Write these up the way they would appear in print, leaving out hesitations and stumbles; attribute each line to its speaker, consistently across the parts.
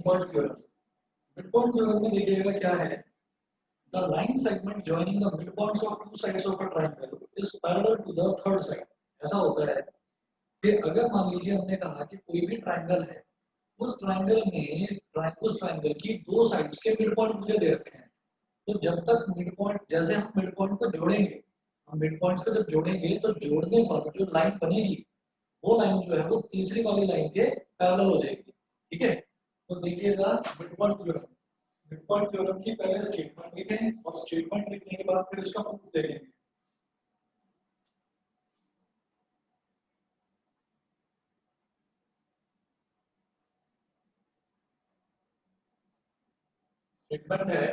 Speaker 1: midpoint theorem. Midpoint theorem में देखिएगा क्या है, the line segment joining the midpoints of two sides of a triangle is parallel to the third side. ऐसा होता है कि अगर मान लीजिए हमने कहा कि कोई भी ट्रायंगल है, उस ट्रायंगल की दो साइड्स के मिड पॉइंट मुझे दे रखे हैं, तो जब तक मिड पॉइंट, जैसे हम मिड पॉइंट को जोड़ेंगे, हम मिड पॉइंट्स को जब जोड़ेंगे तो जोड़ने पर जो लाइन बनेगी वो लाइन जो है वो तीसरी वाली लाइन के पैरेलल हो जाएगी। ठीक है, तो देखिएगा मिड पॉइंट थ्योरम की पहले स्टेटमेंट लिखें और स्टेटमेंट लिखने के बाद फिर इसका प्रूफ देखेंगे। स्टेटमेंट है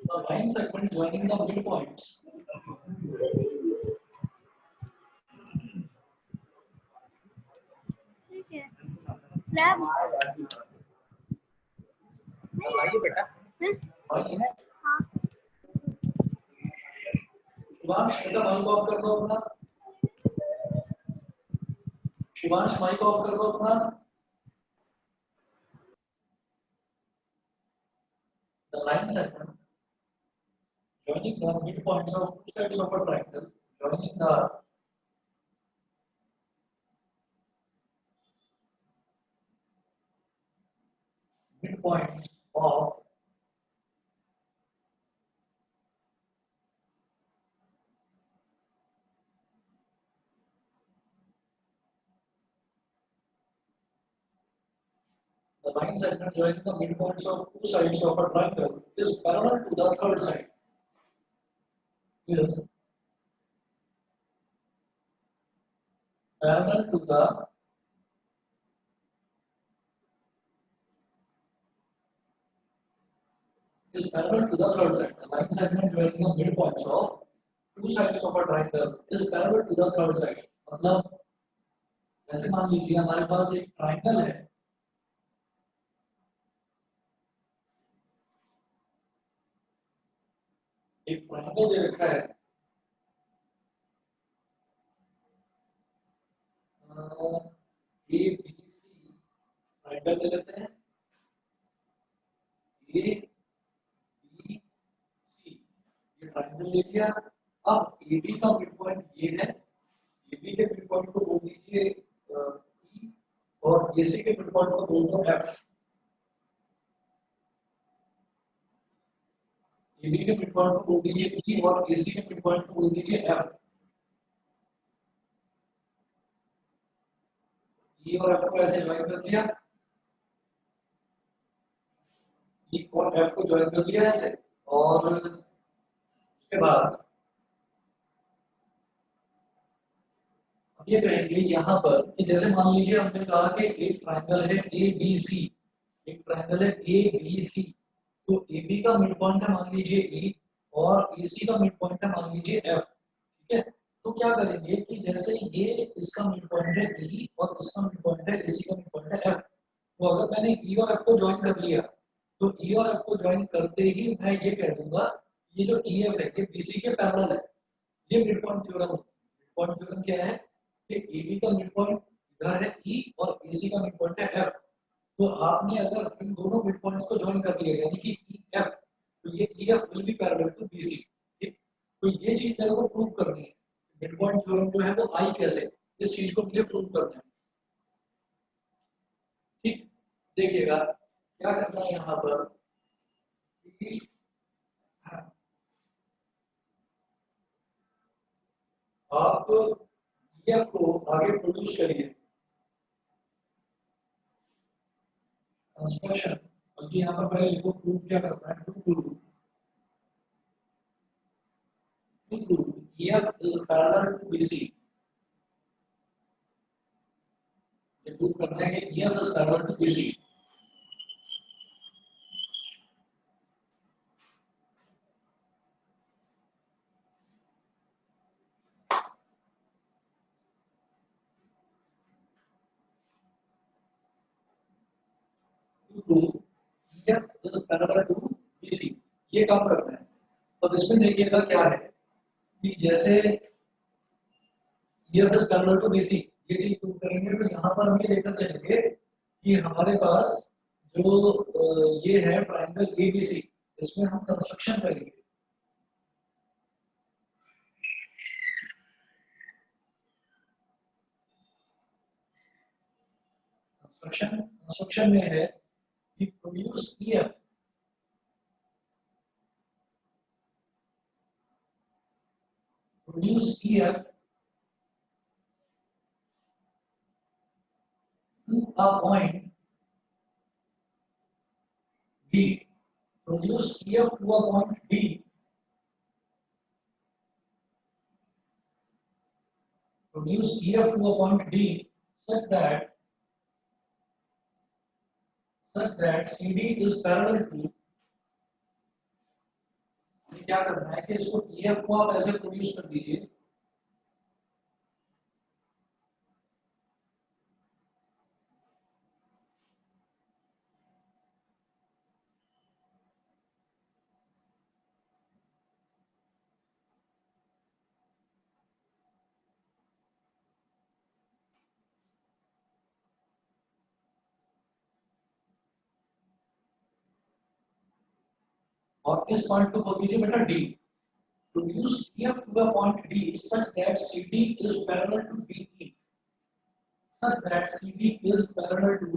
Speaker 1: the line segment joining the midpoints
Speaker 2: slab
Speaker 3: आइए बेटा
Speaker 2: हाँ
Speaker 1: शिवांश बेटा माइक ऑफ कर दो अपना, शिवांश माइक ऑफ कर दो अपना। The line segment joining the midpoints of two sides of a triangle, joining the midpoints of the line segment joining the midpoints of two sides of a triangle is parallel to the third side. Is parallel to the third side. The line segment joining the midpoints of two sides of a triangle is parallel to the third side. मतलब ऐसे मान लीजिए हमारे पास एक triangle है, एक triangle दे रखा है, ए बी सी ट्रायंगल दे लेते हैं, ए बी सी ये ट्रायंगल ले लिया। अब ए बी का मिड पॉइंट ये है, ए बी के मिड पॉइंट को बोल दीजिए ई और ए सी के मिड पॉइंट को बोल दो एफ। ए बी के मिड पॉइंट को बोल दीजिए ई और ए सी के मिड पॉइंट को बोल दीजिए एफ। ई और एफ को ऐसे ज्वाइन कर दिया, ई और एफ को ज्वाइन कर दिया ऐसे, और उसके बाद अब ये कहेंगे यहाँ पर कि जैसे मान लीजिए हमने कहा कि एक ट्रायंगल है ए बी सी, एक ट्रायंगल है ए बी सी, तो ए बी का मिड पॉइंट है मान लीजिए ई और ए सी का मिड पॉइंट है मान लीजिए एफ। ठीक है, तो क्या करेंगे कि जैसे ये इसका मिड पॉइंट है ई और इसका मिड पॉइंट है ए सी का मिड पॉइंट है एफ, तो अगर मैंने ई और एफ को ज्वाइन कर लिया तो ई और एफ को ज्वाइन करते ही मैं ये कह दूंगा ये जो ई एफ है ये बी सी के पैरेलल है। ये मिड पॉइंट थ्योरम होता है। मिड पॉइंट थ्योरम क्या है कि ए बी का मिड पॉइंट इधर है ई और ए सी का मिड पॉइंट है एफ, तो आपने अगर इन दोनों मिड पॉइंट्स को ज्वाइन कर लिया यानी कि ई एफ, तो ये E F will be parallel to B C. ठीक, तो ये चीज मेरे को प्रूव करनी है, मिड पॉइंट थ्योरम जो है वो आई कैसे, इस चीज को मुझे प्रूव करना है। ठीक, देखिएगा क्या करना है यहाँ पर, आप EF को आगे प्रोड्यूस करिए कंस्ट्रक्शन, बल्कि यहाँ पर पहले लिखो प्रूफ क्या करना है, to prove EF is parallel to BC। ये प्रूव करना है कि EF is parallel to BC। EF is parallel to BC, ये काम करना है। तो इसमें देखिएगा क्या है कि जैसे EF is parallel to BC, ये चीज प्रूव करेंगे तो यहाँ पर हम ये लेकर चलेंगे कि हमारे पास जो ये है ट्रायंगल एबीसी, इसमें हम कंस्ट्रक्शन करेंगे। कंस्ट्रक्शन में है कि produce EF, produce EF to a point D. Produce EF to a point D. Produce EF to a point D such that CD is parallel to, क्या करना है कि इसको EF को आप ऐसे प्रोड्यूस कर दीजिए और इस पॉइंट को बोल दीजिए बेटा D. Produce EF to a point D such that CD is parallel to BE. Such that CD is parallel to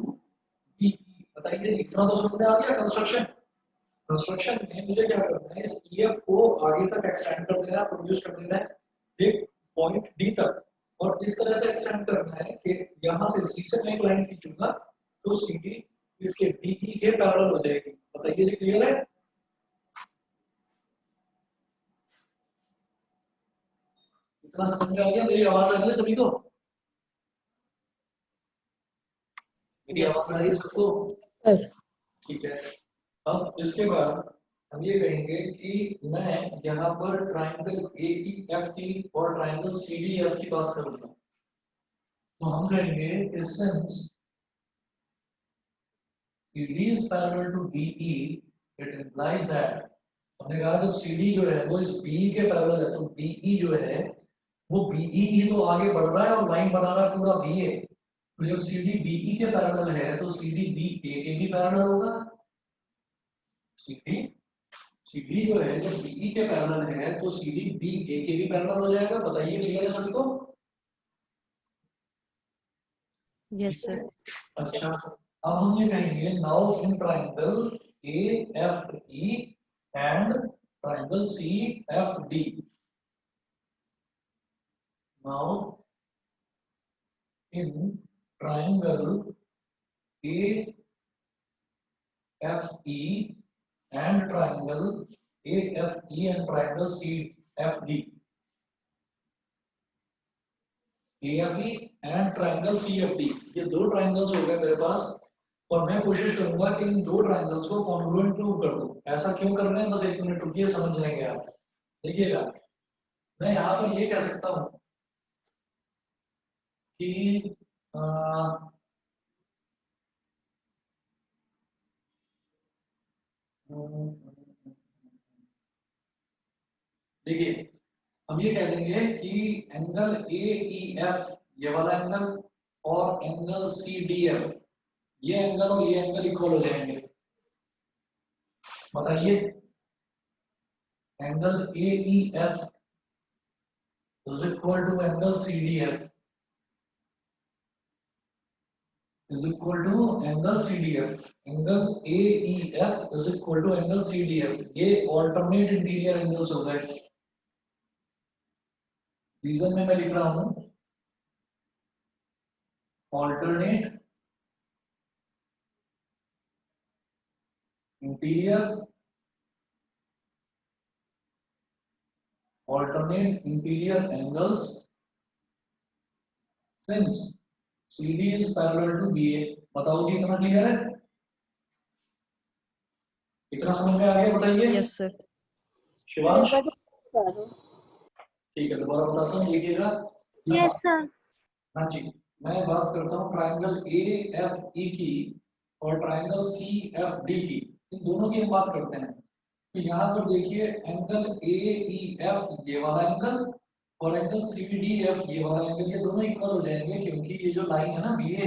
Speaker 1: BE. बताइए इतना तो समझ में आ गया। कंस्ट्रक्शन में मुझे क्या करना है, इस EF को आगे तक एक्सटेंड कर देना है, प्रोड्यूस कर देना है एक पॉइंट D तक, और इस तरह से एक्सटेंड करना है कि यहाँ से C से मैं एक लाइन खींचूंगा तो CD इसके BE के पैरेलल हो जाएगी। बताइए जी, क्लियर है? इतना समझ में आ गया? मेरी आवाज आ रही है सभी को? मेरी आवाज आ रही है सबको? ठीक है। अब इसके बाद हम ये कहेंगे कि मैं यहाँ पर ट्राइंगल AEFT और ट्राइंगल CDF की बात करूंगा, तो हम कहेंगे कि since CD is parallel to BE, it implies that, हमने कहा जब CD जो है वो इस BE के पैरेलल है तो BE जो है वो BE ही तो आगे बढ़ रहा है और लाइन बना रहा है पूरा BA, तो जब CD BE के पैरेलल है तो CD BA के भी पैरेलल होगा। CD जो है जब BE के पैरेलल है तो CD BA के भी पैरेलल हो जाएगा। बताइए, क्लियर है सभी को?
Speaker 4: Yes sir.
Speaker 1: अच्छा, अब हम ये कहेंगे now in triangle AFE and triangle CFD, now in triangle AFE and triangle AFE and triangle CFD, AFE and triangle CFD, ये दो ट्रायंगल्स हो गए मेरे पास, और मैं कोशिश करूंगा कि इन दो ट्रायंगल्स को कॉन्ग्रुएंट प्रूव कर दूं। ऐसा क्यों कर रहे हैं, बस एक मिनट रुकिए, समझ लेंगे आप। देखिएगा, मैं यहाँ पर ये कह सकता हूँ कि देखिए, हम ये कह देंगे कि एंगल AEF ये वाला एंगल और एंगल CDF ये एंगल और ये एंगल इक्वल हो जाएंगे। बताइए, angle AEF is equal to angle CDF is equal to angle CDF, angle AEF is equal to angle CDF, ये ऑल्टरनेट इंटीरियर एंगल्स हो गए। रीजन में मैं लिख रहा हूं alternate interior, alternate interior angles since CD is parallel to BA। बताओ कि इतना क्लियर है? इतना समझ में आ गया? बताइए।
Speaker 4: Yes sir.
Speaker 1: शिवांश, ठीक है, दोबारा बताता हूँ, देखिएगा।
Speaker 2: Yes sir.
Speaker 1: हाँ जी, मैं बात करता हूँ ट्रायंगल AFE की और ट्रायंगल CFD की, इन दोनों की हम बात करते हैं। तो यहाँ पर देखिए एंगल AEF ये वाला एंगल और एंगल CBDF ये वाला एंगल ये दोनों इक्वल हो जाएंगे क्योंकि ये जो लाइन है ना BA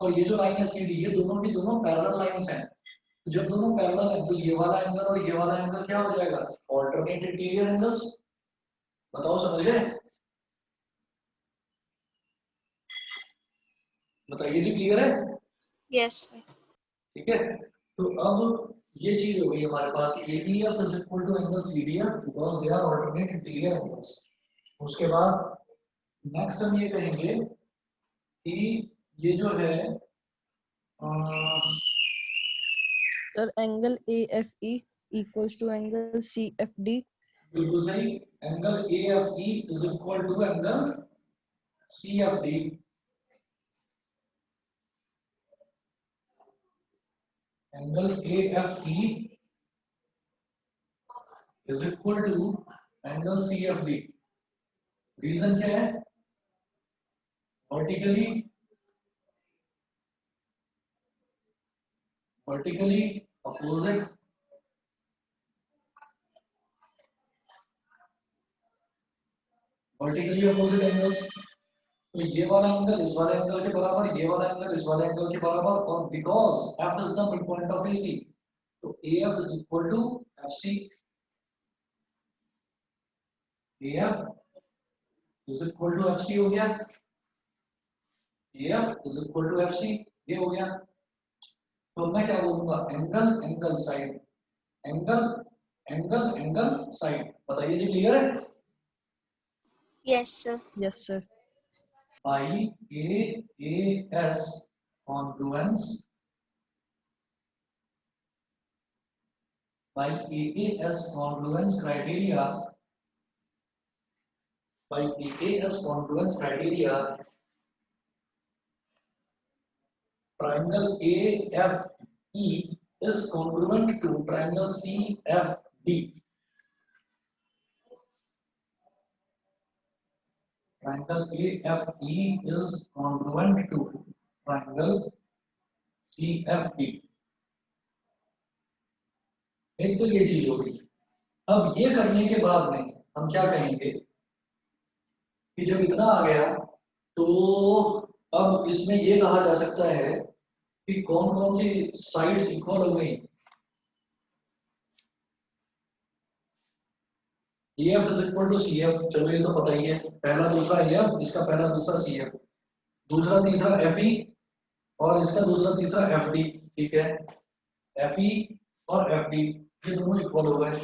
Speaker 1: और ये जो लाइन है CD ये दोनों की दोनों पैरेलल लाइंस हैं। तो जब दोनों पैरेलल है तो ये वाला एंगल और ये वाला एंगल क्या हो जाएगा? Alternate interior angles. बताओ समझ गए? बताइए जी, क्लियर है?
Speaker 2: Yes, sir.
Speaker 1: ठीक है, तो अब ये चीज हो गई हमारे पास ABF is equal to angle CDF because they are alternate interior angles। उसके बाद नेक्स्ट हम ये कहेंगे कि ये जो है
Speaker 4: Sir, angle AFE equals to angle CFD.
Speaker 1: बिल्कुल सही, angle AFE is equal to angle CFD। Angle AFE is equal to angle CFD। Reason क्या है? Vertically opposite angles. तो ये वाला एंगल इस वाले एंगल के बराबर, ये वाला एंगल इस वाले एंगल के बराबर, और because F is the midpoint of AC तो AF is equal to FC। AF is equal to FC हो गया, AF is equal to FC ये हो गया। तो मैं क्या बोलूंगा? Angle angle side, angle angle angle side. बताइए जी, क्लियर है?
Speaker 2: Yes, sir.
Speaker 4: Yes, sir.
Speaker 1: by AAS congruence by AAS congruence criteria by AAS congruence criteria triangle AFE is congruent to triangle CFD। triangle AFE is congruent to triangle CFD। एक तो ये चीज होगी। अब ये करने के बाद में हम क्या कहेंगे कि जब इतना आ गया तो अब इसमें ये कहा जा सकता है कि कौन कौन सी साइड्स इक्वल हो गई। EF is equal to CF, चलो ये तो पता ही है, पहला दूसरा EF, इसका पहला दूसरा CF, दूसरा तीसरा FE और इसका दूसरा तीसरा FD। ठीक है, FE और FD ये दोनों इक्वल हो गए।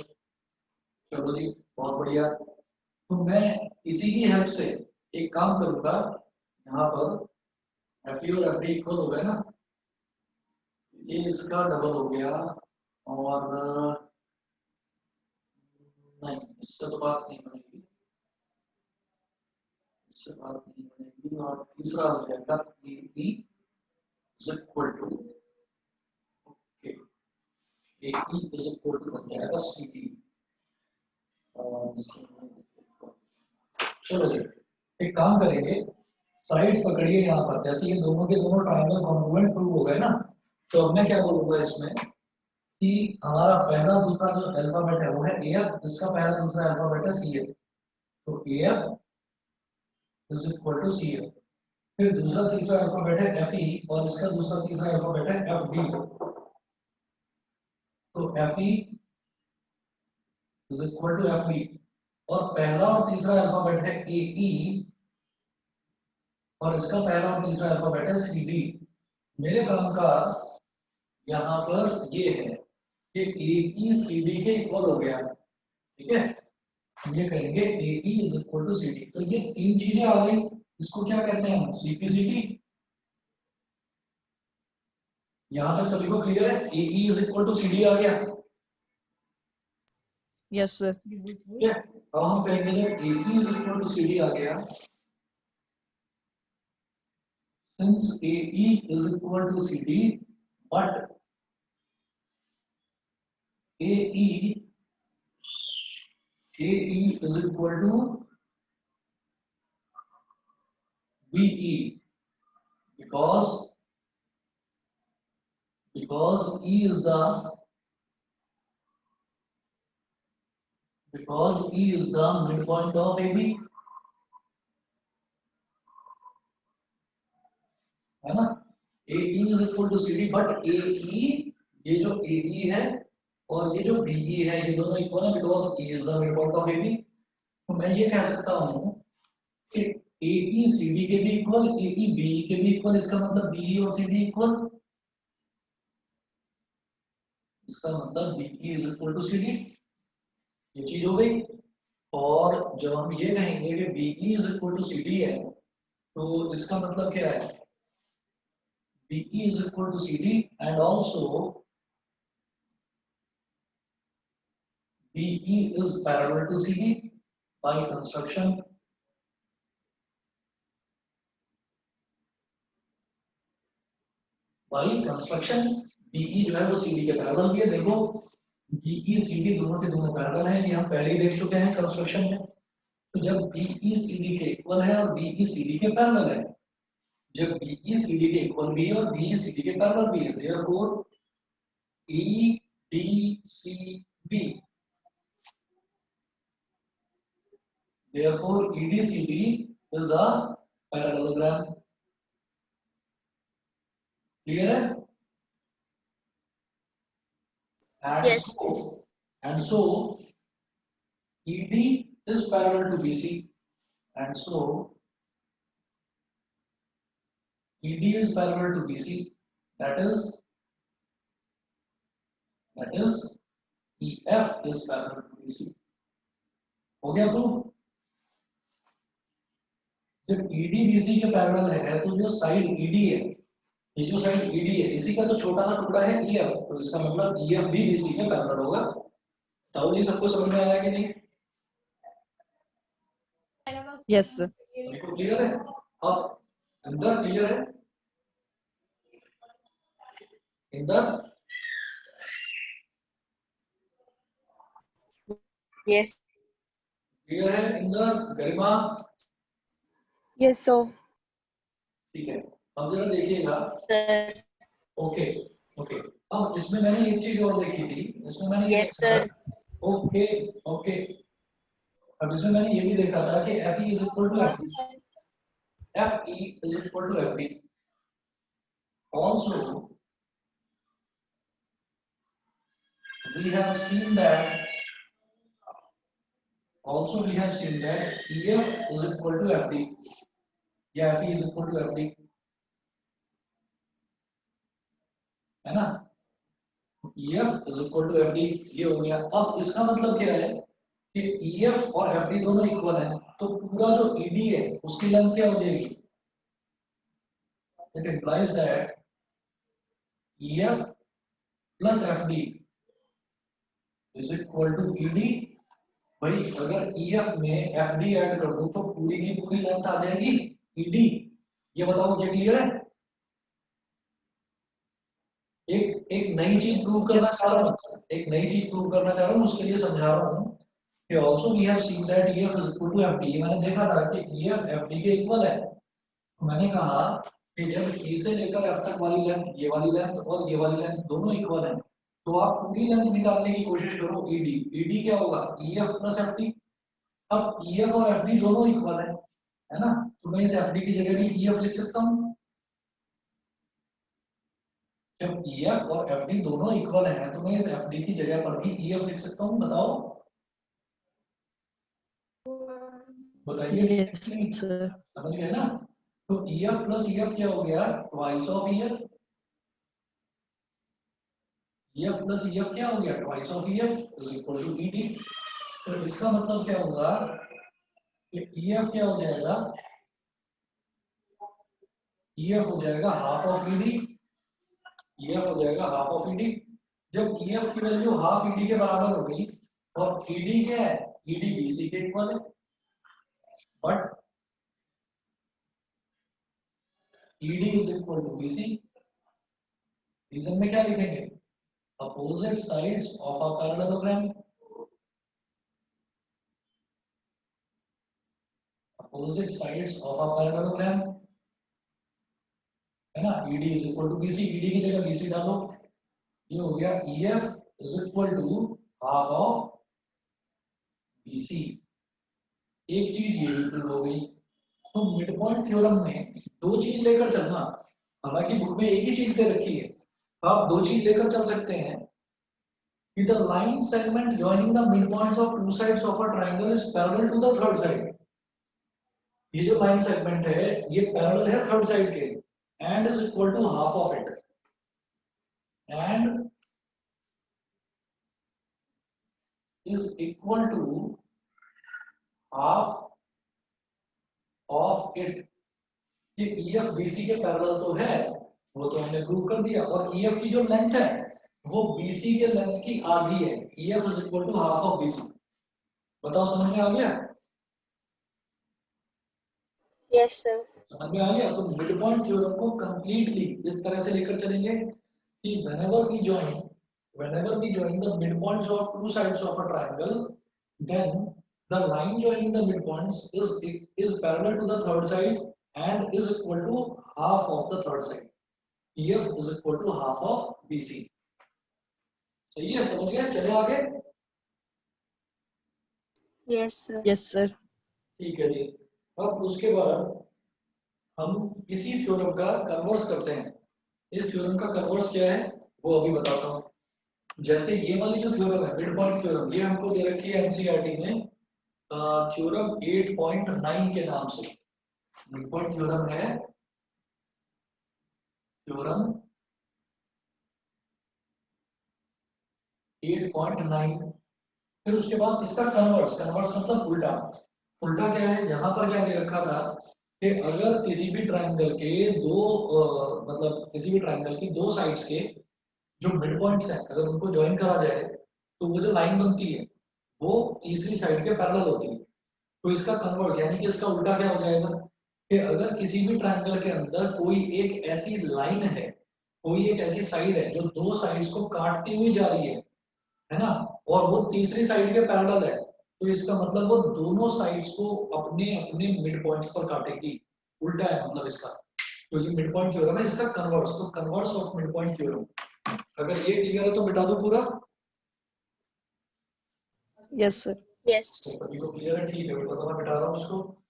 Speaker 1: चलो जी, बहुत बढ़िया। तो मैं इसी की हेल्प से एक काम करूंगा, यहाँ पर FE और FD इक्वल हो गए ना, ये इसका डबल हो गया और नहीं, इससे तो बात नहीं बनेगी, इससे बात नहीं बनेगी। और तीसरा हो जाएगा AE is equal to okay, AE is equal to बन जाएगा CD। चलो जी, एक काम करेंगे, साइड्स पकड़िए यहाँ पर, जैसे ये दोनों के दोनों ट्रायंगल कॉन्ग्रुएंट प्रूव हो गए ना, तो अब मैं क्या बोलूंगा इसमें कि हमारा पहला दूसरा जो अल्फाबेट है वो है AF, इसका पहला दूसरा अल्फाबेट है CF। तो AF is equal to CF। फिर दूसरा तीसरा अल्फाबेट है FE और इसका दूसरा तीसरा अल्फाबेट है FD। तो FE is equal to FD और पहला और तीसरा अल्फाबेट है AE और इसका पहला और तीसरा अल्फाबेट है CD। मेरे काम का यहाँ पर ये है कि AE CD के इक्वल हो गया। ठीक है, ये कहेंगे AE is equal to CD। तो ये तीन चीजें आ गई, इसको क्या कहते हैं? CPCT। यहाँ तक सभी को क्लियर है? AE is equal to CD आ गया।
Speaker 4: Yes, sir.
Speaker 1: ठीक है, अब हम कहेंगे जब AE is equal to CD आ गया, since AE is equal to CD but AE is equal to BE because E is the midpoint of AB। है ना, AE is equal to CD, but AE, ये जो AE है और ये जो BE है ये दोनों इक्वल है because E is the midpoint of AB। तो मैं ये कह सकता हूँ कि AE CD के भी इक्वल, AE BE के भी इक्वल, इसका मतलब BE और CD इक्वल, इसका मतलब BE is equal to CD, ये चीज हो गई। और जब हम ये कहेंगे कि BE is equal to CD है तो इसका मतलब क्या है, BE is equal to CD and also BE is parallel to CD by construction। By construction BE जो है वो CD के पैरेलल भी है। देखो BE CD दोनों के दोनों पैरेलल हैं, ये हम पहले ही देख चुके हैं कंस्ट्रक्शन में। तो जब BE CD के इक्वल है और BE CD के पैरेलल है, जब BE CD के इक्वल भी है और BE CD के पैरेलल भी है, therefore EDCB, therefore EDCB is a parallelogram। Clear है?
Speaker 2: Yes.
Speaker 1: And so ED is parallel to BC, and so ED is parallel to BC, that is EF is parallel to BC। हो गया proof? जब ED BC के parallel है तो जो side ED है, ये जो साइड ED है इसी का तो छोटा सा टुकड़ा है EF, तो इसका मतलब EF भी BC के पैरेलल होगा। तो ये सबको समझ में आया कि नहीं?
Speaker 4: Yes, sir.
Speaker 1: बिल्कुल क्लियर है। अब अंदर क्लियर है, इंदर
Speaker 2: Yes.
Speaker 1: क्लियर है, इंदर, गरिमा,
Speaker 2: Yes, sir.
Speaker 1: ठीक है। अब जरा देखिएगा,
Speaker 2: Sir.
Speaker 1: Okay okay. अब इसमें मैंने एक चीज और देखी थी, इसमें मैंने ये
Speaker 2: Yes,
Speaker 1: देखा
Speaker 2: sir.
Speaker 1: था, ओके ओके। अब इसमें मैंने ये भी देखा था कि FE is equal to FD, FE is equal to FD। Also we have seen that EF is equal to FD या FE is equal to FD, है ना? EF is equal to FD, ये हो गया। अब इसका मतलब क्या है कि EF और FD दोनों इक्वल हैं, तो पूरा जो ED है उसकी लेंथ क्या हो जाएगी? It implies that EF plus FD is equal to ED। भाई अगर EF में FD ऐड कर दूं तो पूरी की पूरी लेंथ आ जाएगी ED। ये बताओ, ये क्लियर है? एक एक नई चीज प्रूव करना चाह रहा हूँ, एक नई चीज प्रूव करना चाह रहा हूँ, उसके लिए समझा रहा हूँ कि also we have seen that EF is equal to FD। मैंने देखा था कि EF FD के इक्वल है। तो मैंने कहा कि जब E से लेकर F तक वाली लेंथ, ये वाली लेंथ और ये वाली लेंथ दोनों इक्वल है, तो आप पूरी लेंथ निकालने की कोशिश करो ED क्या होगा? EF plus FD। अब EF और FD दोनों इक्वल है ना? तो मैं इस FD की जगह भी EF लिख सकता हूँ। जब EF और FD दोनों इक्वल हैं तो मैं इस FD की जगह पर भी EF लिख सकता हूँ। बताओ, बताइए।
Speaker 4: Yes, sir.
Speaker 1: समझ गए ना? तो EF प्लस EF क्या हो गया? Twice of EF। EF plus EF क्या हो गया? Twice of EF is equal to ED। तो इसका मतलब क्या होगा कि EF क्या हो जाएगा? EF हो जाएगा हाफ ऑफ ED। EF हो जाएगा हाफ ऑफ ED। जब EF की वैल्यू हाफ ED के बराबर हो गई और ED क्या है? ED BC के इक्वल है, but ED is equal to BC। रीजन में क्या लिखेंगे? Opposite sides of a parallelogram, opposite sides of a parallelogram, है ना? ED is equal to BC, ED की जगह BC डालो, ये हो गया EF is equal to half of BC। एक चीज ये भी प्रूव हो गई। तो मिड पॉइंट थ्योरम में दो चीज लेकर चलना, हालांकि बुक में एक ही चीज दे रखी है, आप दो चीज लेकर चल सकते हैं कि the line segment joining the midpoints of two sides of a triangle is parallel to the third side. ये जो लाइन सेगमेंट है ये पैरेलल है थर्ड साइड के and is equal to half of it, and is equal to half of it. ये EF BC के parallel तो है, वो तो हमने प्रूव कर दिया, और EF की जो लेंथ है वो BC के लेंथ की आधी है। EF is equal to half of BC। बताओ समझ में आ गया?
Speaker 2: Yes, sir.
Speaker 1: समझ में आ गया? तो मिड पॉइंट थ्योरम को कंप्लीटली इस तरह से लेकर चलेंगे कि whenever we join the midpoints of two sides of a triangle, then the line joining the midpoints is parallel to the third side and is equal to half of the third side. EF is equal to half of BC. सही है, समझ गए? चले आगे।
Speaker 2: Yes, sir.
Speaker 4: Yes, sir.
Speaker 1: ठीक है जी। अब उसके बाद हम इसी थ्योरम का कन्वर्स करते हैं। इस थ्योरम का कन्वर्स क्या है वो अभी बताता हूँ। जैसे ये वाली जो थ्योरम है मिड पॉइंट थ्योरम, ये हमको दे रखी है एनसीईआरटी में थ्योरम 8.9 के नाम से। मिड पॉइंट थ्योरम है थ्योरम 8.9। फिर उसके बाद इसका कन्वर्स मतलब उल्टा। उल्टा क्या है, यहाँ पर क्या दे रखा था कि अगर किसी भी ट्रायंगल के मतलब किसी भी ट्रायंगल की दो साइड्स के जो मिड पॉइंट्स हैं अगर उनको ज्वाइन करा जाए तो वो जो लाइन बनती है वो तीसरी साइड के पैरेलल होती है। तो इसका कन्वर्स यानी कि इसका उल्टा क्या हो जाएगा कि अगर किसी भी ट्रायंगल के अंदर कोई एक ऐसी लाइन है, कोई एक ऐसी साइड है जो दो साइड्स को काटती हुई जा रही है ना, और वो तीसरी साइड के पैरेलल है, तो इसका मतलब वो दोनों साइड्स को अपने अपने मिड पॉइंट्स पर काटेगी। उल्टा है मतलब इसका। तो ये मिड पॉइंट थ्योरम है, इसका कन्वर्स, तो converse of mid point theorem. अगर ये क्लियर है तो मिटा दो पूरा।
Speaker 4: Yes, sir.
Speaker 2: Yes.
Speaker 1: सभी को क्लियर है? ठीक है बेटा, तो मैं मिटा रहा हूँ इसको।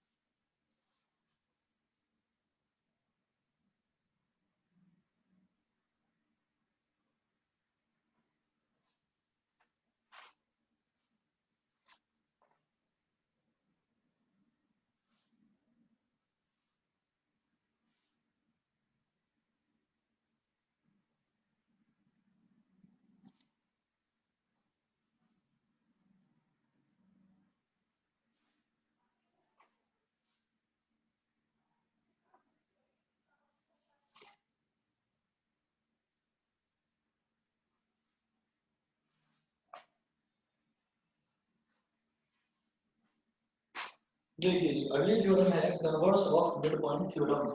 Speaker 1: देखिए जी, अगली थ्योरम है converse of mid point theorem.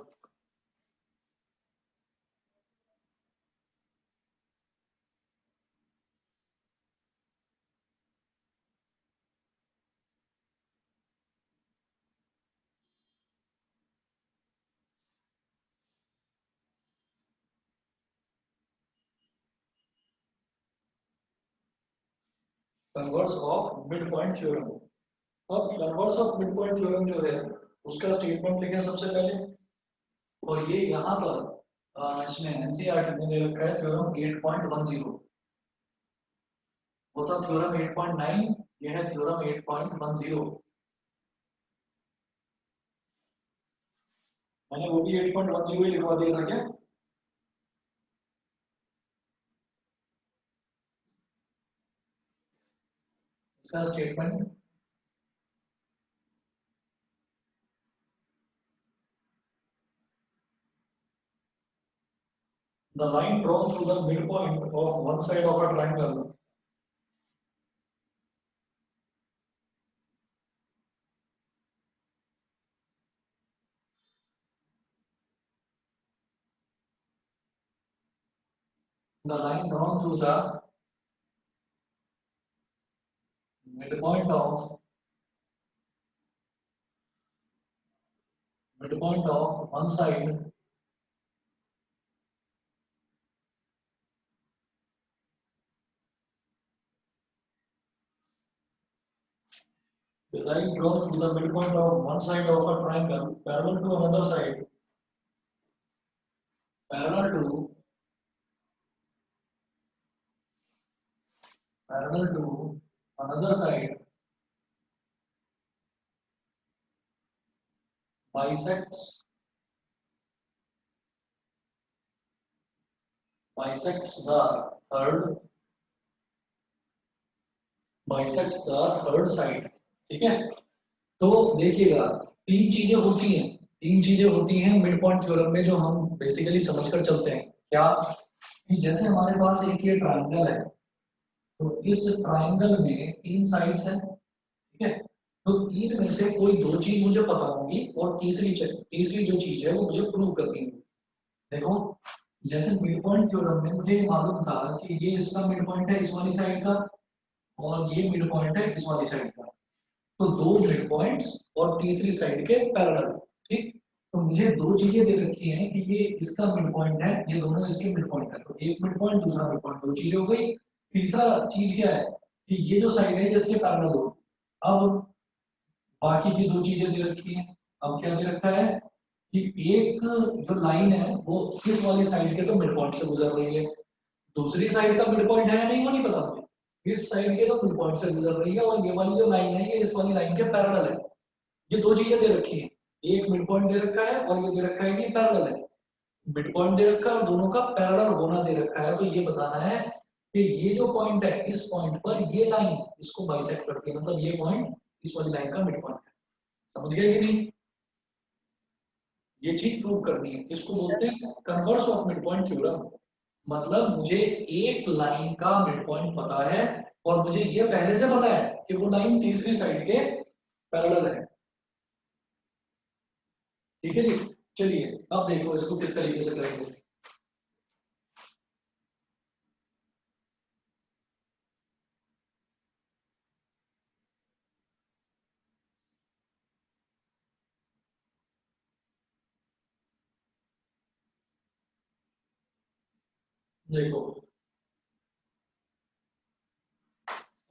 Speaker 1: Converse of mid point theorem. अब converse of mid point theorem जो है उसका स्टेटमेंट लिखें सबसे पहले, और ये यहाँ पर इसमें एनसीईआरटी में दे रखा है थ्योरम 8.10। वो था थ्योरम 8.9, ये है थ्योरम 8.10। मैंने वो भी 8.10 ही लिखवा दिया था क्या? इसका statement the line drawn through the midpoint of one side of a triangle the line drawn through the midpoint of one side the line drawn through the midpoint of one side of a triangle parallel to another side parallel to another side bisects the third bisects the third side। ठीक है, तो देखिएगा तीन चीजें होती हैं mid point theorem में जो हम बेसिकली समझकर चलते हैं। क्या कि जैसे हमारे पास एक ये ट्रायंगल है, तो इस ट्रायंगल में तीन साइड्स हैं। ठीक है, तो तीन में से कोई दो चीज मुझे पता होगी और तीसरी जो चीज है वो मुझे प्रूव करनी होगी। देखो, जैसे मिड पॉइंट थ्योरम में मुझे मालूम था कि ये इसका मिड पॉइंट है इस वाली साइड का, और ये मिड पॉइंट है इस वाली साइड का, तो दो मिड पॉइंट्स और तीसरी साइड के पैरेलल। ठीक, तो मुझे दो चीजें दे रखी हैं कि ये इसका मिड पॉइंट है, ये दोनों इसके मिड पॉइंट है, तो एक मिड पॉइंट दूसरा मिड पॉइंट, दो चीजें हो गई। तीसरा चीज क्या है कि ये जो साइड है जिसके पैरेलल हो। अब बाकी की दो चीजें दे रखी हैं। अब क्या दे रखा है कि एक जो लाइन है वो किस वाली साइड के तो मिड पॉइंट से गुजर रही है, दूसरी साइड का मिड पॉइंट है या नहीं वो नहीं पता मुझे, इस साइड के तो मिड पॉइंट से गुजर रही है, और ये वाली जो लाइन है ये इस वाली लाइन के पैरेलल है। ये दो चीजें दे रखी हैं, एक मिड पॉइंट दे रखा है और ये दे रखा है कि पैरेलल है। मिड पॉइंट दे रखा है और दोनों का पैरेलल होना दे रखा है, तो ये बताना है कि ये जो पॉइंट है इस पॉइंट पर ये लाइन इसको बाइसेक्ट करती है, मतलब ये पॉइंट इस वाली लाइन का मिड पॉइंट है। समझ गए कि नहीं? ये चीज प्रूव करनी है, इसको बोलते हैं converse of mid point theorem. मतलब मुझे एक लाइन का मिड पॉइंट पता है और मुझे ये पहले से पता है कि वो लाइन तीसरी साइड के पैरेलल है। ठीक है जी, चलिए अब देखो इसको किस तरीके से करेंगे। देखो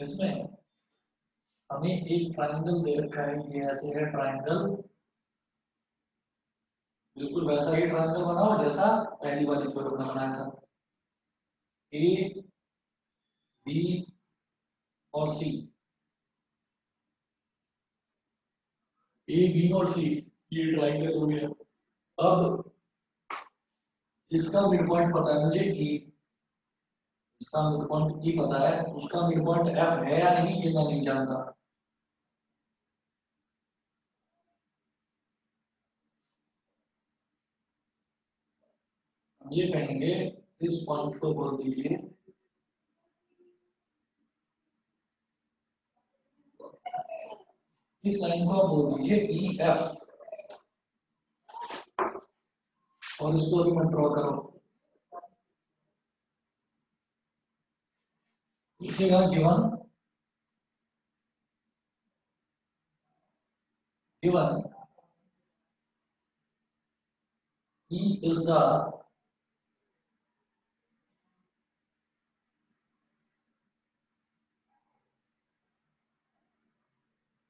Speaker 1: इसमें हमें एक ट्रायंगल दे रखा है, ये ऐसे है ट्रायंगल, बिल्कुल वैसा ही ट्रायंगल बनाओ जैसा पहली वाली थ्योरम में बनाया था। ए बी और सी, ए बी और सी, ये ट्रायंगल हो गया। अब इसका मिड पॉइंट पता है मुझे ई, इसका मिड पॉइंट ई पता है, उसका मिड पॉइंट एफ है या नहीं ये मैं नहीं जानता। हम ये कहेंगे इस पॉइंट को बोल दीजिए इस लाइन को आप बोल दीजिए ई एफ, और इसको अभी मत ड्रॉ करो। लिखिएगा given given E is the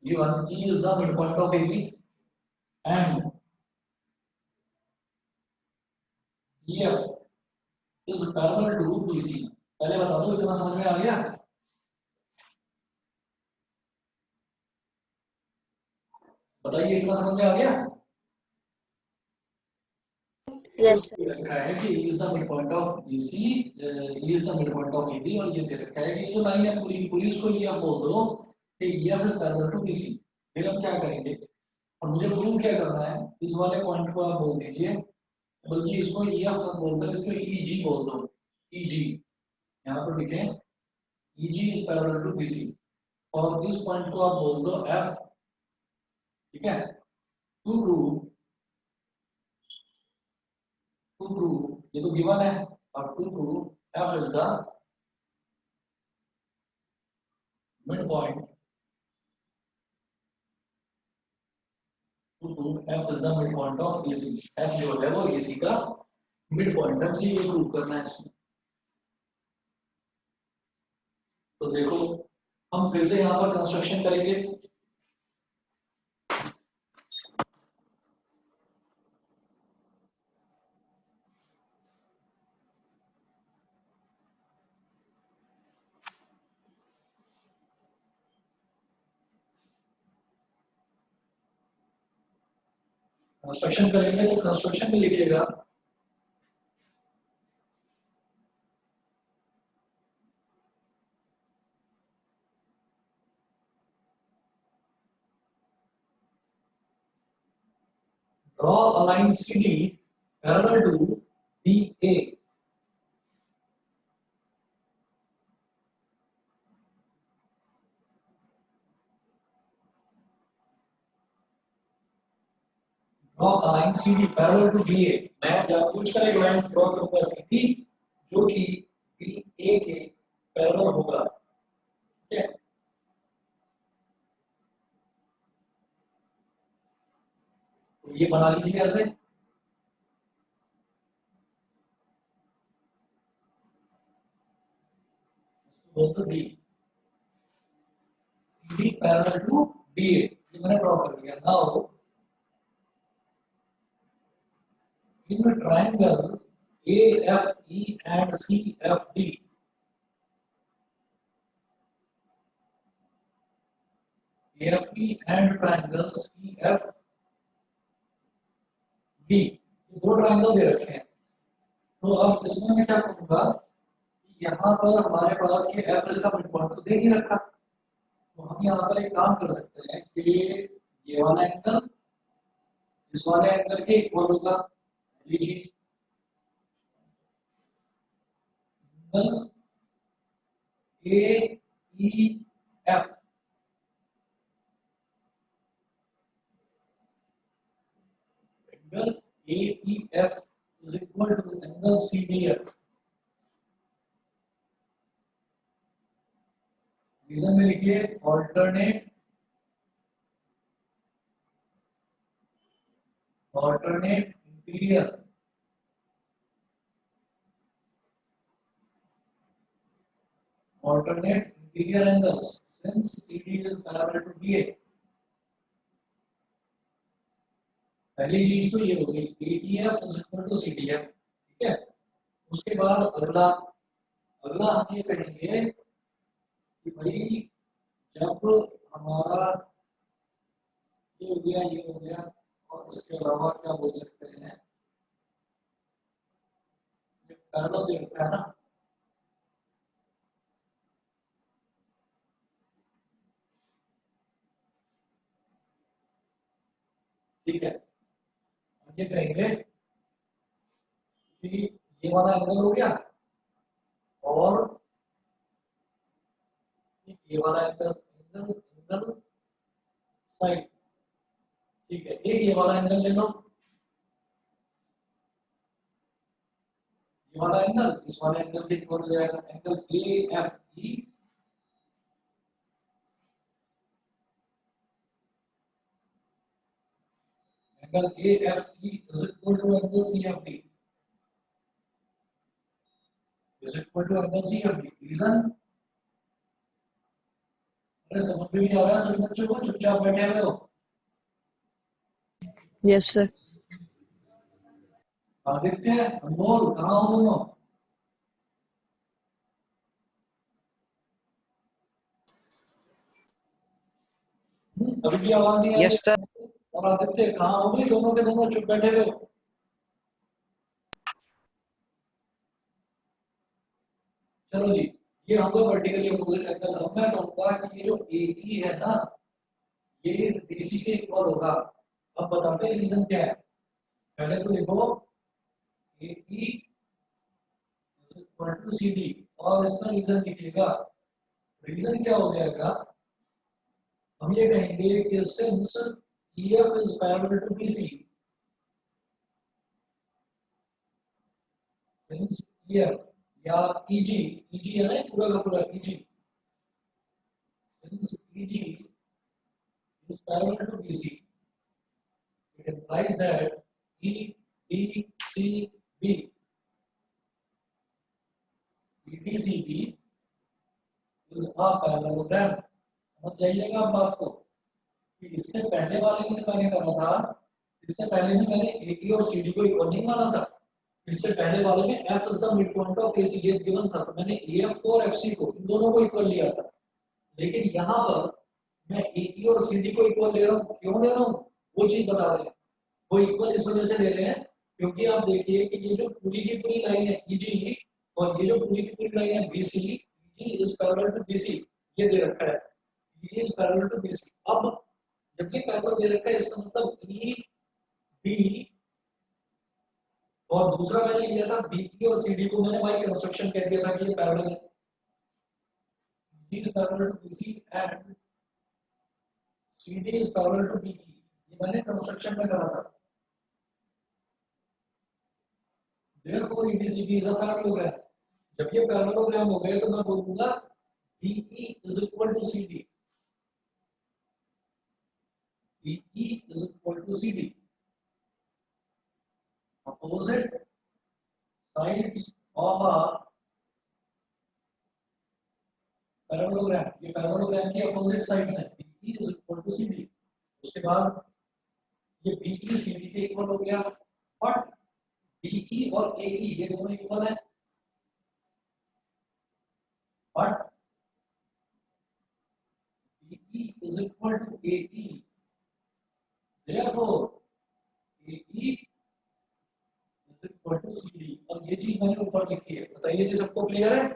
Speaker 1: given E is the midpoint of AB and EF is parallel to BC। पहले बता दो इतना समझ में आ गया? बताइए इतना समझ में आ गया?
Speaker 2: Yes, sir.
Speaker 1: ये रखा है कि E is the midpoint of BC, E is the midpoint of AB, और ये दे रखा है कि जो लाइन है पूरी की पूरी इसको EF बोल दो कि EF is parallel to BC। फिर हम क्या करेंगे और मुझे प्रूव क्या करना है, इस वाले पॉइंट को आप बोल दीजिए, बल्कि इसको EF मत बोलकर इसको EG बोल दो। EG यहाँ पर लिखें EG is parallel to BC, और इस पॉइंट को आप बोल दो F। ठीक है, टू प्रूव ये तो गिवन है, और to prove F is the midpoint, to prove F is the midpoint of AC। F जो है वो AC का मिड पॉइंट है, मुझे ये प्रूव करना है इसमें। तो देखो हम फिर से यहाँ पर कंस्ट्रक्शन करेंगे। कंस्ट्रक्शन करेंगे तो कंस्ट्रक्शन में लिखिएगा draw a line CD parallel to BA. Draw a line CD parallel to BA. मैं जब कुछ का एक लाइन ड्रॉ करूंगा CD जो कि BA के पैरेलल होगा, ठीक है? तो ये बना लीजिए ऐसे, बोलते B CD parallel to BA, ये मैंने ड्रॉ कर लिया। Now in the triangle AFE and CFD, AFE and triangle CFD, ये दो ट्रायंगल दे रखे हैं। तो अब इसमें मैं क्या करूंगा कि यहाँ पर हमारे पास ये एफ इसका मिड पॉइंट तो दे ही रखा, तो हम यहाँ पर एक काम कर सकते हैं कि ये वाला एंगल इस वाले एंगल के इक्वल होगा। लीजिए angle A E F angle A E F is equal to angle C D F. Reason में लिखिए alternate interior angles since CD is parallel to BA। पहली चीज तो ये होगी AEF is equal to CDF, ठीक है? उसके बाद अगला हम ये कहेंगे कि भाई जब हमारा ये हो गया और इसके अलावा क्या बोल सकते हैं, ये पैरेलल दे रखा है ना, ठीक है? ये कहेंगे कि ये वाला एंगल हो गया और ये वाला एंगल साइड, ठीक है? एक ये वाला एंगल ले लो, ये वाला एंगल इस वाले एंगल के इक्वल हो जाएगा, angle AFE angle AFE is equal to angle CFD is equal to angle CFD। Reason अरे समझ में नहीं आ रहा सभी बच्चों को, चुपचाप बैठे हुए हो।
Speaker 4: Yes, sir.
Speaker 1: आदित्य अनमोल कहाँ हो दोनों? अभी की आवाज नहीं आ रही?
Speaker 3: Yes sir.
Speaker 1: और आदित्य कहाँ हो गए दोनों के दोनों चुप बैठे हुए हो? चलो जी, ये हम लोग वर्टिकली अपोजिट एंगल हम मैं कहूंगा कि ये जो AE है ना ये इस BC के इक्वल होगा। अब बताते हैं रीजन क्या है। पहले तो देखो AE is equal to CD और इसका रीजन लिखिएगा। रीजन क्या हो जाएगा, हम ये कहेंगे कि since EF is parallel to BC, since EF या EG है ना पूरा का पूरा EG, since EG is parallel to BC, it implies that EDCB is a parallelogram। समझ जाइएगा आप बात को कि इससे पहले वाले में मैंने कहा था, इससे पहले में मैंने AE और CD को इक्वल नहीं माना था। इससे पहले वाले में F is the midpoint of AC ये गिवन था, तो मैंने AF को और FC को इन दोनों को इक्वल लिया था। लेकिन यहाँ पर मैं AE और CD को इक्वल ले रहा हूँ, क्यों ले रहा हूँ वो चीज बता रहे हैं। वो इक्वल इस वजह से ले रहे हैं क्योंकि आप देखिए कि ये जो पूरी की पूरी लाइन है EG और ये जो पूरी की पूरी लाइन है BC, EG is parallel to BC, ये दे रखा है EG is parallel to BC। अब जब ये पैरेलल दे रखा है इसका मतलब EB और दूसरा मैंने लिया था BE और CD को मैंने बाय कंस्ट्रक्शन कह दिया था कि ये पैरेलल है। EG is parallel to BC and CD is parallel to BE, ये मैंने कंस्ट्रक्शन में करा था। Therefore EBCD is a parallelogram। जब ये पैरेललोग्राम हो गए तो मैं बोलूंगा BE is equal to CD, BE is equal to CD, opposite sides of a parallelogram, ये पैरेललोग्राम की अपोजिट साइड्स हैं, BE is equal to CD। उसके बाद ये BE CD के इक्वल हो गया और BE और AE ये दोनों इक्वल है और BE is equal to AE, therefore AE is equal to CD। और ये चीज मैंने ऊपर लिखी है, बताइए जी सबको क्लियर है?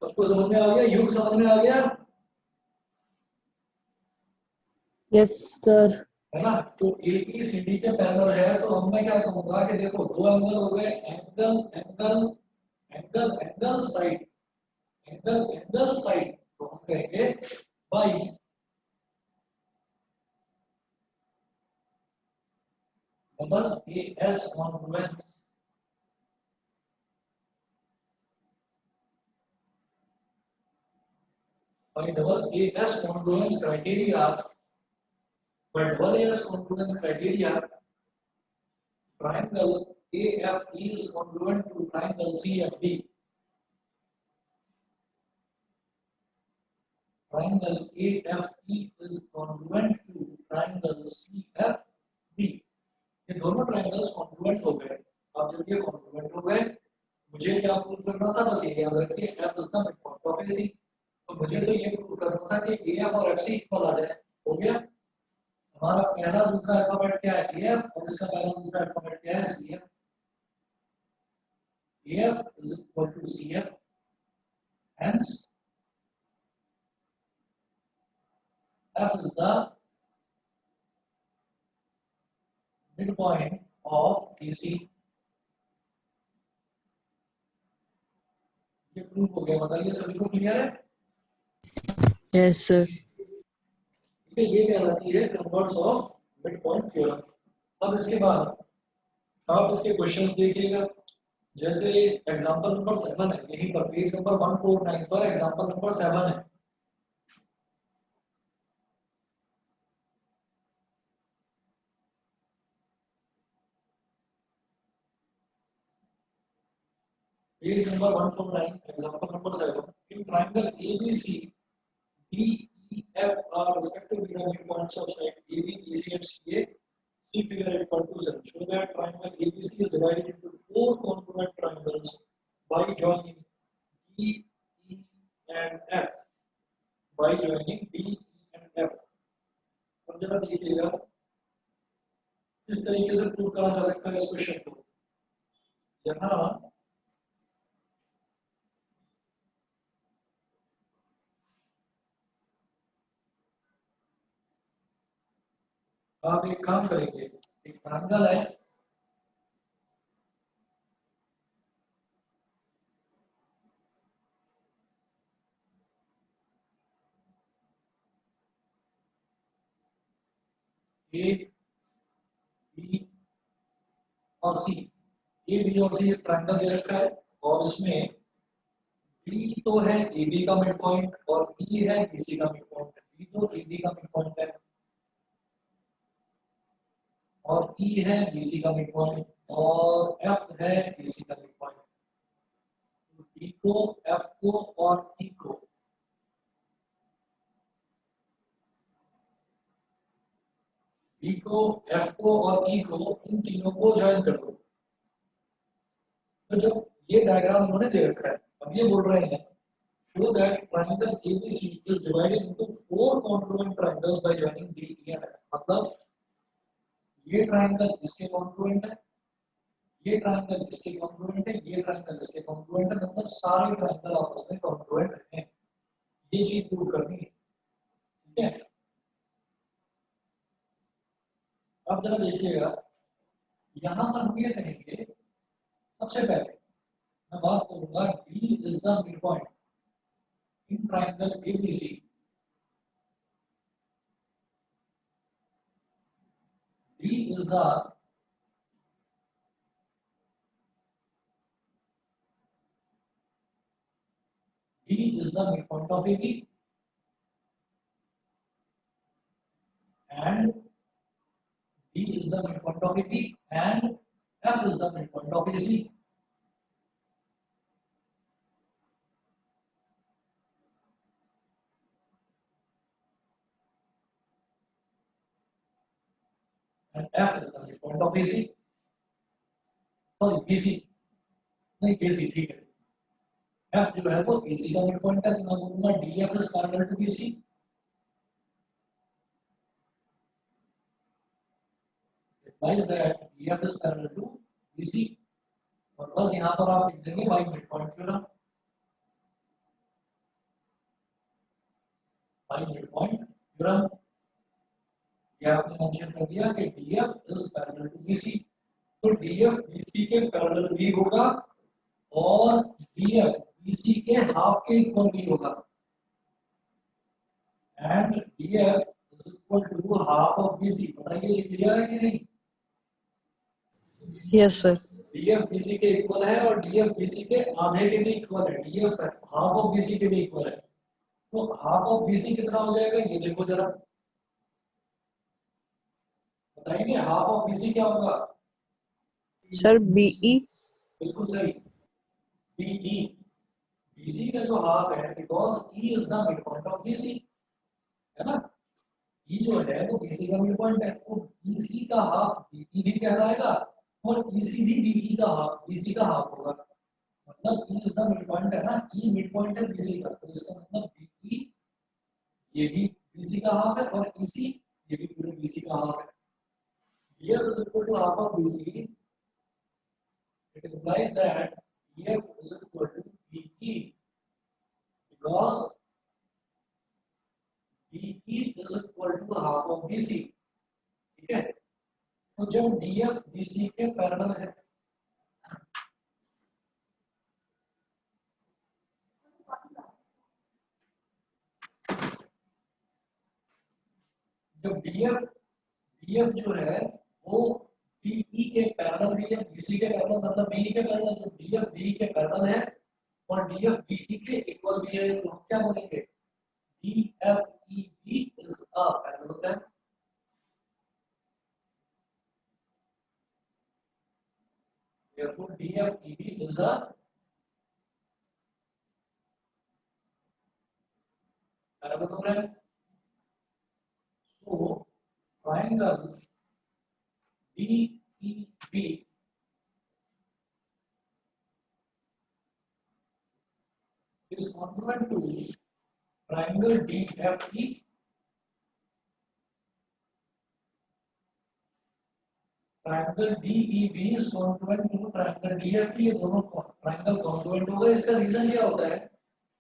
Speaker 1: सबको समझ में आ गया? युग समझ में आ गया?
Speaker 4: Yes sir.
Speaker 1: है ना? तो AE CD के पैरेलल है तो अब मैं क्या कहूंगा कि देखो दो एंगल हो गए, angle angle angle angle side, angle angle side, तो हम कहेंगे by double AS congruence, by double AS congruence criteria, by double AS congruence criteria, triangle AFE is congruent to triangle CFD. Triangle AFE is congruent to triangle CFD. ये दोनों triangles congruent हो गए। अब जब ये congruent हो गए, मुझे क्या प्रूव करना था? बस ये याद रखिए F is the midpoint of AC। तो मुझे तो ये प्रूव करना था कि AF और FC इक्वल आ जाए। हो गया? हमारा पहला दूसरा अल्फाबेट क्या है? AF और इसका पहला दूसरा अल्फाबेट क्या है? CF। AF is equal to CF, hence F is the midpoint of AC। ये प्रूफ हो गया, बताइए सभी को क्लियर है?
Speaker 4: Yes sir.
Speaker 1: ये कहलाती है converse of mid point theorem. अब इसके बाद आप इसके क्वेश्चंस देखिएगा, जैसे एग्जांपल नंबर 7 है, यहीं पर पेज नंबर 149 पर एग्जांपल नंबर 7 है। Page number 149 example number 7, in triangle ABC DEF are respectively the midpoints of side AB, BC and CA। See figure 8.20. Show that triangle ABC is divided into four congruent triangles by joining D, E and F। By joining D, E and F। अब जरा देखिएगा किस तरीके से prove करा जा सकता है इस क्वेश्चन को। यहाँ आप एक काम करेंगे, एक ट्रायंगल है A, B और C। A, B और C एक ट्रायंगल दे रखा है और इसमें B तो है AB का मिड पॉइंट और E है BC का मिड पॉइंट। B तो AB का मिड पॉइंट है और E है BC का मिड पॉइंट और F है AC का मिड पॉइंट। तो D को, F को और E को B को, F को और E को, इन तीनों को ज्वाइन कर दो। तो जब ये डायग्राम उन्होंने दे रखा है, अब ये बोल रहे हैं show that triangle ABC is divided into 4 congruent triangles by joining D, E and F. मतलब ये ट्रायंगल इसके कॉन्ग्रुएंट है, ये ट्रायंगल इसके कॉन्ग्रुएंट है, ये ट्रायंगल इसके कॉन्ग्रुएंट है, मतलब सारे ट्रायंगल आपस में कॉन्ग्रुएंट हैं। ये चीज प्रूव करनी है, ठीक है। अब जरा देखिएगा, यहां पर हम ये कहेंगे, सबसे पहले मैं बात करूंगा D is the mid point in triangle ABC। D is the midpoint of AB and D is the midpoint of AB and F is the midpoint of AC. And F is the midpoint of AC. Sorry, BC. नहीं AC ठीक है। F जो है वो AC का midpoint है, तो मैं बोलूँगा DF is parallel to BC. Implies that DF is parallel to BC. और बस यहाँ पर आप लिख देंगे by midpoint theorem. By midpoint theorem. ये आपने मेंशन कर दिया कि DF is parallel to BC. तो DF BC के पैरेलल भी होगा और DF BC के हाफ के इक्वल भी होगा, and DF is equal to half of BC। बताइए ये क्लियर है कि नहीं?
Speaker 4: Yes, sir.
Speaker 1: DF BC के इक्वल है और DF BC के आधे के भी इक्वल है, DF हाफ ऑफ BC के भी इक्वल है। तो हाफ ऑफ BC कितना हो जाएगा, ये देखो जरा, बताएंगे हाफ ऑफ BC क्या होगा?
Speaker 4: Sir, BE.
Speaker 1: बिल्कुल सही, BE। BC का जो हाफ है, because E is the midpoint of BC, है ना। E जो है वो BC का midpoint है, तो BC का हाफ BE भी कहलाएगा और EC भी BE का हाफ BC का हाफ होगा। मतलब E is the midpoint है ना, E midpoint है BC का, तो इसका मतलब BE ये भी BC का हाफ है और EC ये भी पूरे BC का हाफ है। DF is equal to half of BC. It implies that DF is equal to BE because BE is equal to half of BC, ठीक है। तो जब DF BC के पैरेलल है, जब DF जो है वो BE के पैरेलल भी है, BC के पैरेलल मतलब BE के पैरेलल, तो DF BE के पैरेलल है और DF BE के इक्वल भी है, तो हम क्या बोलेंगे, DFEB is a parallelogram। Therefore DFEB is a parallelogram। So triangle DEB is congruent to triangle DFE triangle DEB is congruent to triangle DFE। ये दोनों ट्रायंगल कॉन्ग्रुएंट होगा। इसका रीजन क्या होता है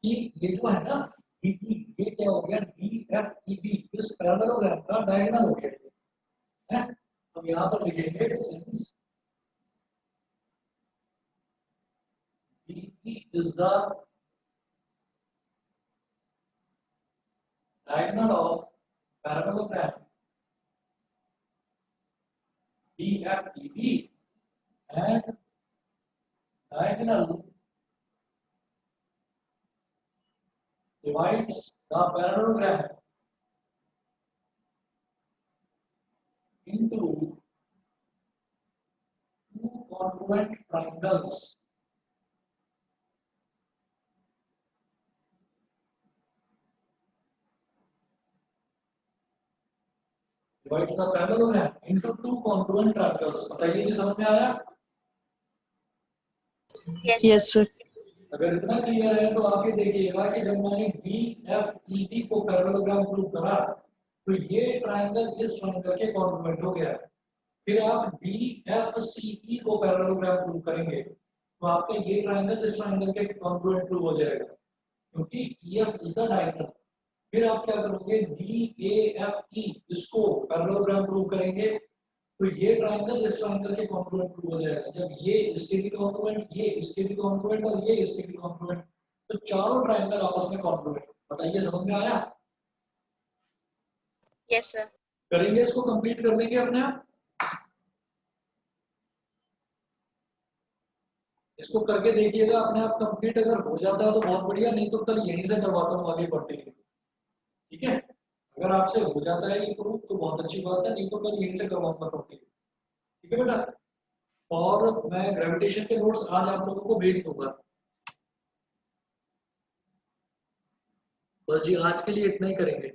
Speaker 1: कि ये जो है ना DE, ये क्या हो गया, DFEB इस पैरेललोग्राम का डायगोनल हो गया है। अब यहाँ पर लिखेंगे since DE is the diagonal of parallelogram DFEB and diagonal divides the parallelogram into two congruent triangles. Divides the parallelogram into two congruent triangles। बताइए जी समझ में आया?
Speaker 2: Yes,
Speaker 4: Yes, sir.
Speaker 1: अगर इतना क्लियर है तो आप ये देखिएगा कि जब मैंने BFEB को पैरेललोग्राम प्रूव करा तो ये ट्रायंगल इस ट्रायंगल के कॉन्ग्रुएंट हो गया। फिर आप BFCE को पैरेललोग्राम प्रूव करेंगे तो आपका ये ट्रायंगल इस ट्रायंगल के कॉन्ग्रुएंट प्रूव हो जाएगा क्योंकि EF इज द डायगोनल। फिर आप क्या करोगे DAFE इसको पैरेललोग्राम प्रूव करेंगे तो ये ट्रायंगल इस ट्रायंगल के कॉन्ग्रुएंट प्रूव हो जाएगा। जब ये इसके भी कॉन्ग्रुएंट, ये इसके भी कॉन्ग्रुएंट और ये इसके भी कॉन्ग्रुएंट, तो चारों ट्रायंगल आपस में कॉन्ग्रुएंट। बताइए समझ में आया?
Speaker 2: Yes, sir.
Speaker 1: करेंगे इसको कंप्लीट कर लेंगे अपने आप। इसको करके देखिएगा अपने आप कंप्लीट। अगर हो जाता है तो बहुत बढ़िया, नहीं तो कल यहीं से करवाता हूँ आगे कंटिन्यू। ठीक है, अगर आपसे हो जाता है ये प्रूफ तो बहुत अच्छी बात है, नहीं तो कल यहीं से करवाऊंगा कंटिन्यू। ठीक है बेटा, और मैं ग्रेविटेशन के नोट्स आज आप लोगों को भेज दूंगा। बस जी आज के लिए इतना ही करेंगे।